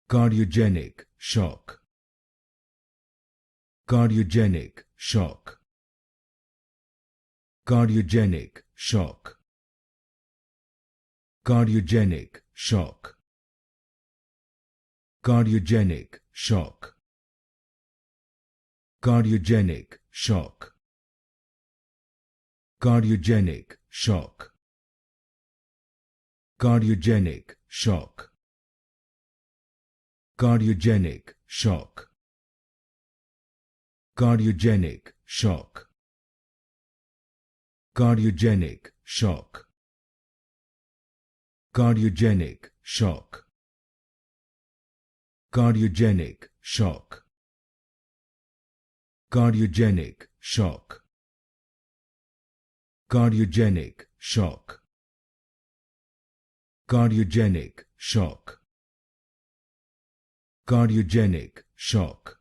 Cardiogenic shock. Cardiogenic shock. Cardiogenic shock. Cardiogenic shock. Cardiogenic shock. Cardiogenic shock. Cardiogenic shock. Cardiogenic shock. Cardiogenic shock. Cardiogenic shock. Cardiogenic shock. Cardiogenic shock. Cardiogenic shock. Cardiogenic shock. Cardiogenic shock. Cardiogenic shock. Cardiogenic shock.